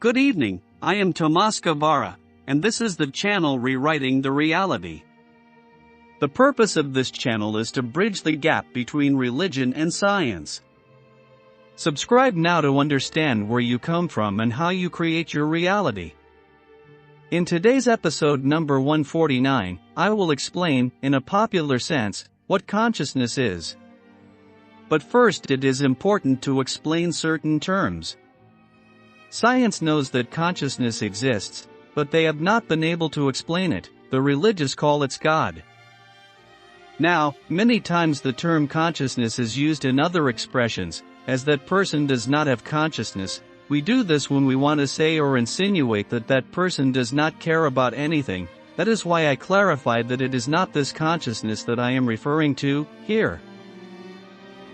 Good evening, I am Tomas Guevara, and this is the channel Rewriting the Reality. The purpose of this channel is to bridge the gap between religion and science. Subscribe now to understand where you come from and how you create your reality. In today's episode number 149, I will explain, in a popular sense, what consciousness is. But first it is important to explain certain terms. Science knows that consciousness exists, but they have not been able to explain it. The religious call it God. Now, many times the term consciousness is used in other expressions, as that person does not have consciousness. We do this when we want to say or insinuate that that person does not care about anything. That is why I clarified that it is not this consciousness that I am referring to here.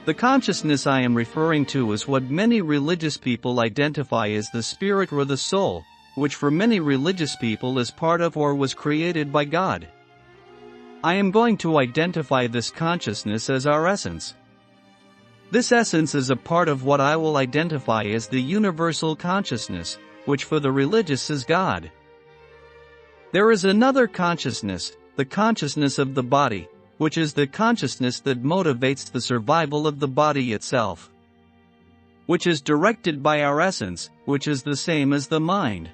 The consciousness I am referring to is what many religious people identify as the spirit or the soul, which for many religious people is part of or was created by God. I am going to identify this consciousness as our essence. This essence is a part of what I will identify as the universal consciousness, which for the religious is God. There is another consciousness, the consciousness of the body, which is the consciousness that motivates the survival of the body itself, which is directed by our essence, which is the same as the mind.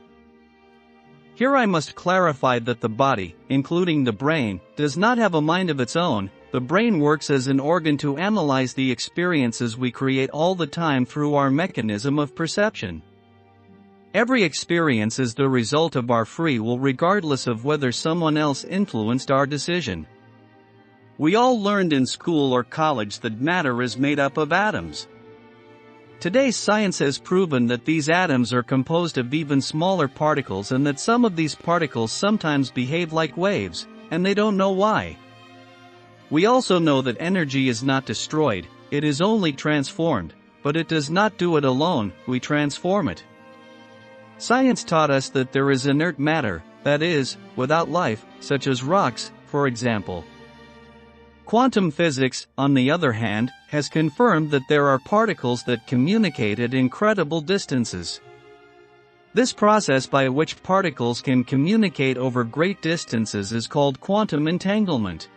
Here I must clarify that the body, including the brain, does not have a mind of its own. The brain works as an organ to analyze the experiences we create all the time through our mechanism of perception. Every experience is the result of our free will regardless of whether someone else influenced our decision. We all learned in school or college that matter is made up of atoms. Today's science has proven that these atoms are composed of even smaller particles and that some of these particles sometimes behave like waves, and they don't know why. We also know that energy is not destroyed, it is only transformed, but it does not do it alone, we transform it. Science taught us that there is inert matter, that is, without life, such as rocks, for example. Quantum physics, on the other hand, has confirmed that there are particles that communicate at incredible distances. This process by which particles can communicate over great distances is called quantum entanglement.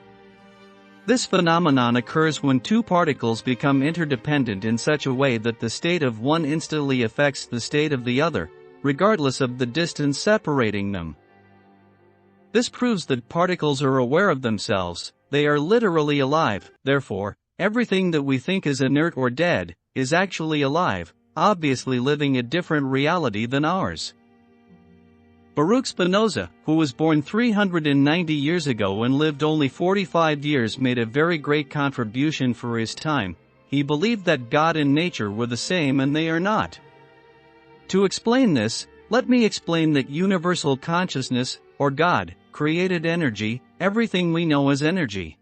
This phenomenon occurs when two particles become interdependent in such a way that the state of one instantly affects the state of the other, regardless of the distance separating them. This proves that particles are aware of themselves. They are literally alive, therefore, everything that we think is inert or dead, is actually alive, obviously living a different reality than ours. Baruch Spinoza, who was born 390 years ago and lived only 45 years, made a very great contribution for his time. He believed that God and nature were the same and they are not. To explain this, let me explain that universal consciousness, or God, created energy. Everything we know is energy.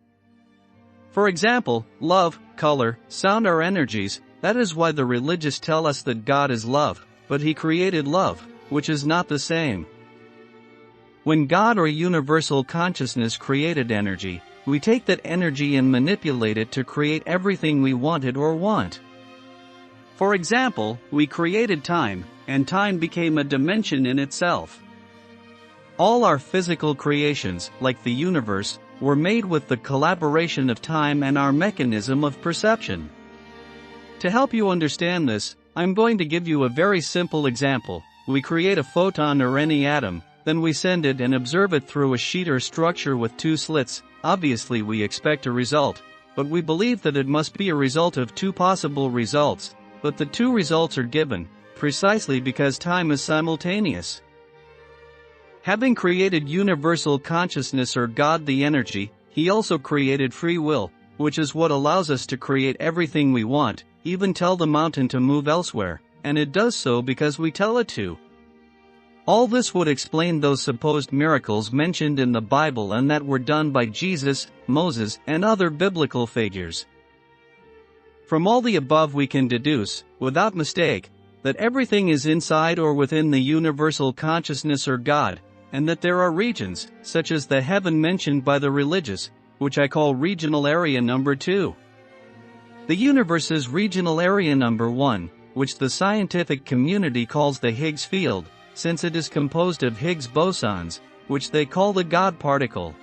For example, love, color, sound are energies. That is why the religious tell us that God is love, but He created love, which is not the same. When God or universal consciousness created energy, we take that energy and manipulate it to create everything we wanted or want. For example, we created time, and time became a dimension in itself. All our physical creations, like the universe, were made with the collaboration of time and our mechanism of perception. To help you understand this, I'm going to give you a very simple example. We create a photon or any atom, then we send it and observe it through a sheet or structure with two slits. Obviously we expect a result, but we believe that it must be a result of two possible results, but the two results are given, precisely because time is simultaneous. Having created universal consciousness or God the energy, He also created free will, which is what allows us to create everything we want, even tell the mountain to move elsewhere, and it does so because we tell it to. All this would explain those supposed miracles mentioned in the Bible and that were done by Jesus, Moses, and other biblical figures. From all the above we can deduce, without mistake, that everything is inside or within the universal consciousness or God, and that there are regions, such as the heaven mentioned by the religious, which I call regional area number 2. The universe's regional area number 1, which the scientific community calls the Higgs field, since it is composed of Higgs bosons, which they call the God particle.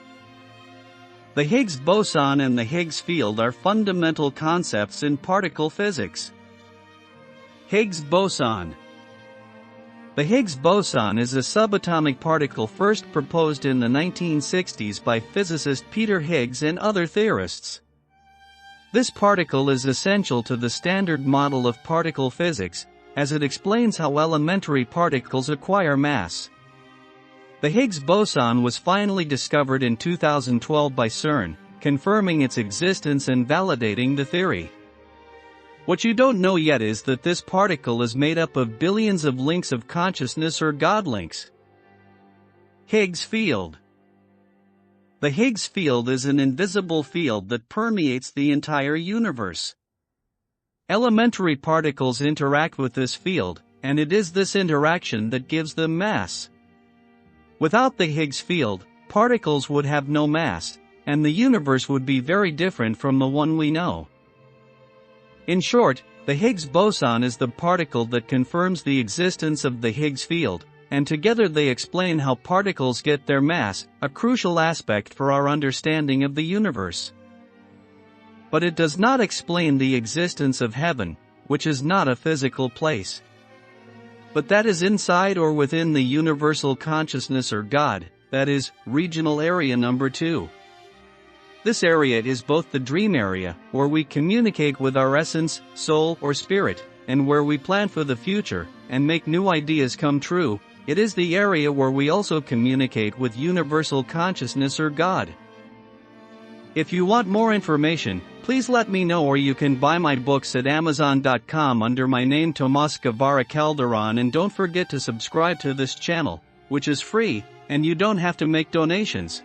The Higgs boson and the Higgs field are fundamental concepts in particle physics. Higgs boson. The Higgs boson is a subatomic particle first proposed in the 1960s by physicist Peter Higgs and other theorists. This particle is essential to the Standard Model of particle physics, as it explains how elementary particles acquire mass. The Higgs boson was finally discovered in 2012 by CERN, confirming its existence and validating the theory. What you don't know yet is that this particle is made up of billions of links of consciousness or God links. Higgs field. The Higgs field is an invisible field that permeates the entire universe. Elementary particles interact with this field, and it is this interaction that gives them mass. Without the Higgs field, particles would have no mass, and the universe would be very different from the one we know. In short, the Higgs boson is the particle that confirms the existence of the Higgs field, and together they explain how particles get their mass, a crucial aspect for our understanding of the universe. But it does not explain the existence of heaven, which is not a physical place. But that is inside or within the universal consciousness or God, that is, regional area number 2. This area is both the dream area, where we communicate with our essence, soul, or spirit, and where we plan for the future, and make new ideas come true. It is the area where we also communicate with universal consciousness or God. If you want more information, please let me know, or you can buy my books at Amazon.com under my name Tomas Guevara Calderon, and don't forget to subscribe to this channel, which is free, and you don't have to make donations.